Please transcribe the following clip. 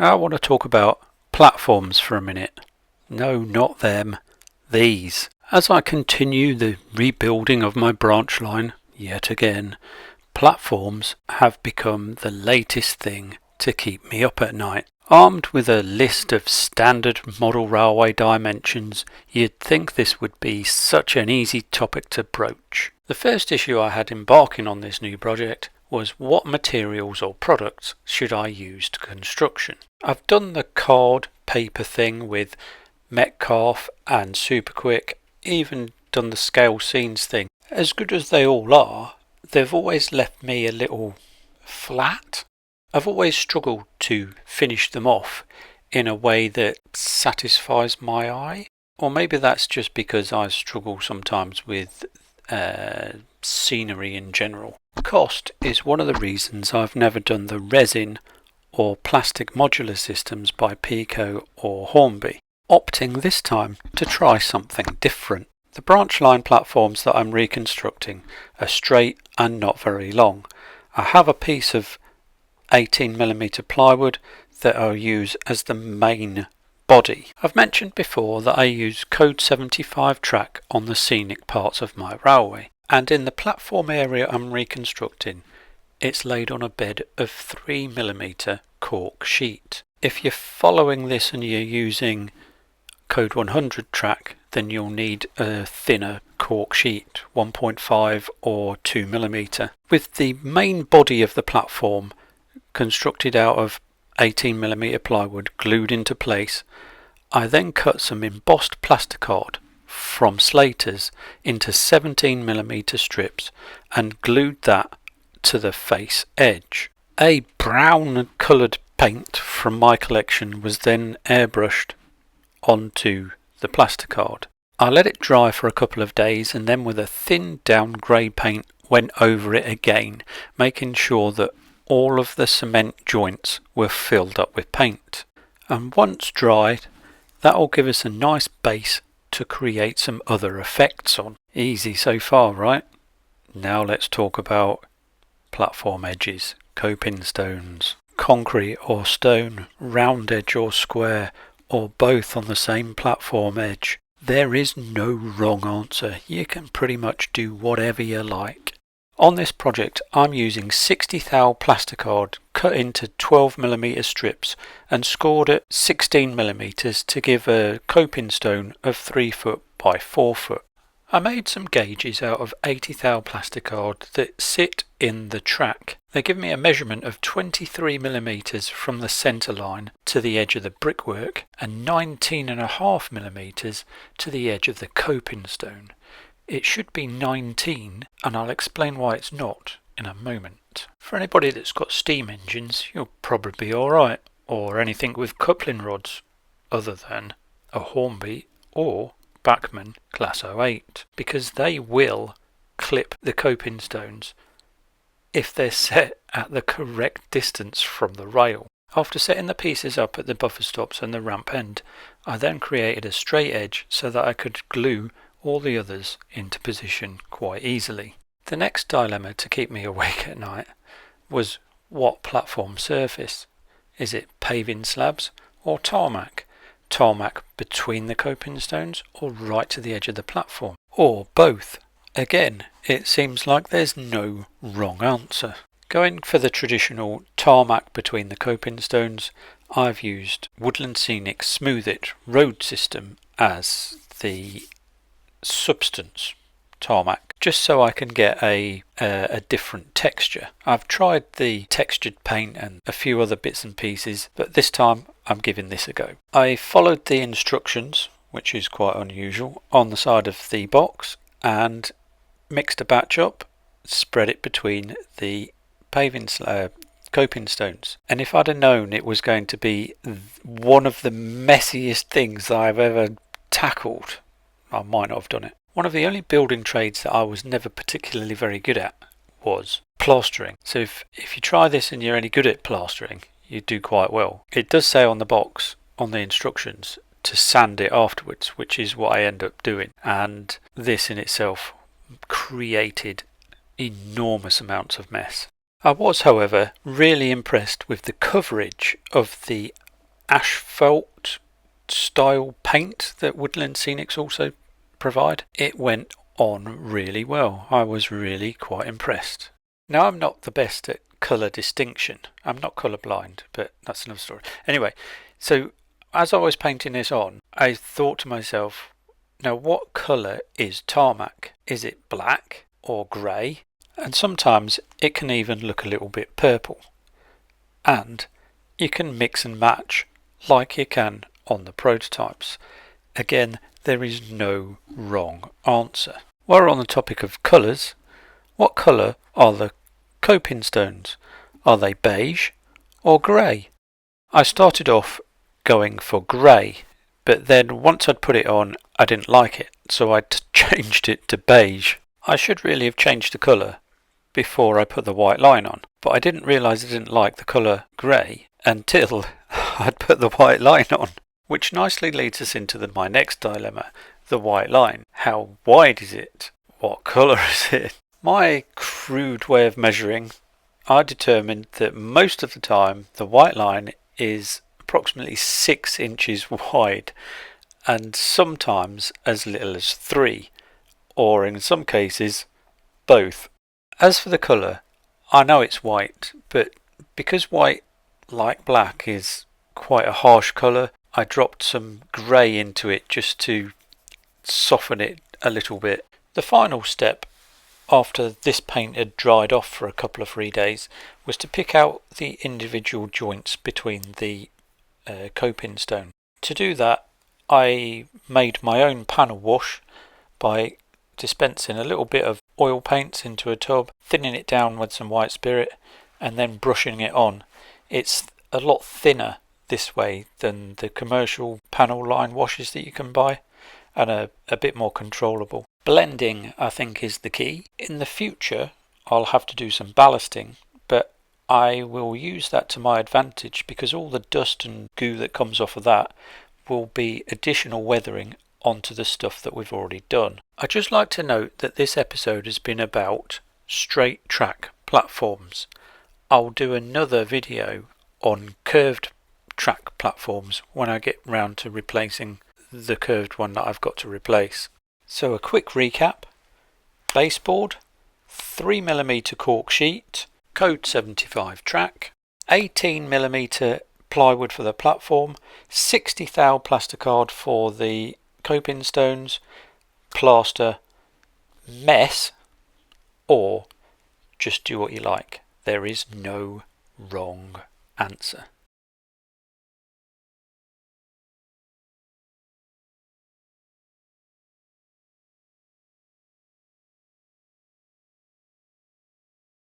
I want to talk about platforms for a minute. No, not them. These. As I continue the rebuilding of my branch line, yet again, platforms have become the latest thing to keep me up at night. Armed with a list of standard model railway dimensions, you'd think this would be such an easy topic to broach. The first issue I had embarking on this new project was what materials or products should I use to construction. I've done the card paper thing with Metcalf and Superquick, even done the Scalescenes thing. As good as they all are, they've always left me a little flat. I've always struggled to finish them off in a way that satisfies my eye. Or maybe that's just because I struggle sometimes with scenery in general. Cost is one of the reasons I've never done the resin or plastic modular systems by PECO or Hornby, opting this time to try something different. The branch line platforms that I'm reconstructing are straight and not very long. I have a piece of 18mm plywood that I'll use as the main body. I've mentioned before that I use code 75 track on the scenic parts of my railway, and in the platform area I'm reconstructing, it's laid on a bed of 3mm cork sheet. If you're following this and you're using code 100 track, then you'll need a thinner cork sheet, 1.5 or 2mm. With the main body of the platform constructed out of 18mm plywood glued into place, I then cut some embossed plasticard from Slater's into 17mm strips and glued that to the face edge. A brown coloured paint from my collection was then airbrushed onto the plasticard. I let it dry for a couple of days and then with a thin down grey paint went over it again, making sure that all of the cement joints were filled up with paint. And once dried, that will give us a nice base to create some other effects on. Easy so far, right? Now let's talk about platform edges, coping stones, concrete or stone, round edge or square, or both on the same platform edge. There is no wrong answer. You can pretty much do whatever you like. On this project I'm using 60 thou plasticard cut into 12mm strips and scored at 16mm to give a coping stone of 3 foot by 4 foot. I made some gauges out of 80 thou plasticard that sit in the track. They give me a measurement of 23mm from the centre line to the edge of the brickwork and 19.5mm to the edge of the coping stone. It should be 19, and I'll explain why it's not in a moment. For anybody that's got steam engines, you'll probably be alright, or anything with coupling rods other than a Hornby or Bachmann Class 08, because they will clip the coping stones if they're set at the correct distance from the rail. After setting the pieces up at the buffer stops and the ramp end, I then created a straight edge so that I could glue all the others into position quite easily. The next dilemma to keep me awake at night was what platform surface. Is it paving slabs or tarmac? Tarmac between the coping stones or right to the edge of the platform? Or both? Again, it seems like there's no wrong answer. Going for the traditional tarmac between the coping stones, I've used Woodland Scenic Smooth It road system as the substance tarmac, just so I can get a different texture. I've tried the textured paint and a few other bits and pieces, but this time I'm giving this a go. I followed the instructions, which is quite unusual, on the side of the box and mixed a batch up, spread it between the coping stones. And if I'd have known it was going to be one of the messiest things I've ever tackled, I might not have done it. One of the only building trades that I was never particularly very good at was plastering. So if you try this and you're any good at plastering, you do quite well. It does say on the box, on the instructions, to sand it afterwards, which is what I end up doing. And this in itself created enormous amounts of mess. I was, however, really impressed with the coverage of the asphalt style paint that Woodland Scenics also provide. It went on really well. I was really quite impressed. Now, I'm not the best at colour distinction. I'm not colour blind, but that's another story. Anyway, so as I was painting this on, I thought to myself, now what colour is tarmac? Is it black or grey? And sometimes it can even look a little bit purple. And you can mix and match like you can on the prototypes. Again, there is no wrong answer. While we're on the topic of colours, what colour are the coping stones? Are they beige or grey? I started off going for grey, but then once I'd put it on, I didn't like it, so I changed it to beige. I should really have changed the colour before I put the white line on, but I didn't realise I didn't like the colour grey until I'd put the white line on, which nicely leads us into my next dilemma, the white line. How wide is it? What colour is it? My crude way of measuring, I determined that most of the time the white line is approximately 6 inches wide, and sometimes as little as 3, or in some cases both. As for the colour, I know it's white, but because white, like black, is quite a harsh colour, I dropped some grey into it just to soften it a little bit. The final step after this paint had dried off for a couple of 3 days was to pick out the individual joints between the coping stone. To do that, I made my own panel wash by dispensing a little bit of oil paints into a tub, thinning it down with some white spirit, and then brushing it on. It's a lot thinner this way than the commercial panel line washes that you can buy, and a bit more controllable. Blending, I think, is the key. In the future, I'll have to do some ballasting, but I will use that to my advantage because all the dust and goo that comes off of that will be additional weathering onto the stuff that we've already done. I'd just like to note that this episode has been about straight track platforms. I'll do another video on curved track platforms when I get round to replacing the curved one that I've got to replace. So a quick recap: baseboard, 3mm cork sheet, code 75 track, 18mm plywood for the platform, 60 thou plasticard for the coping stones, plaster, mess, or just do what you like. There is no wrong answer.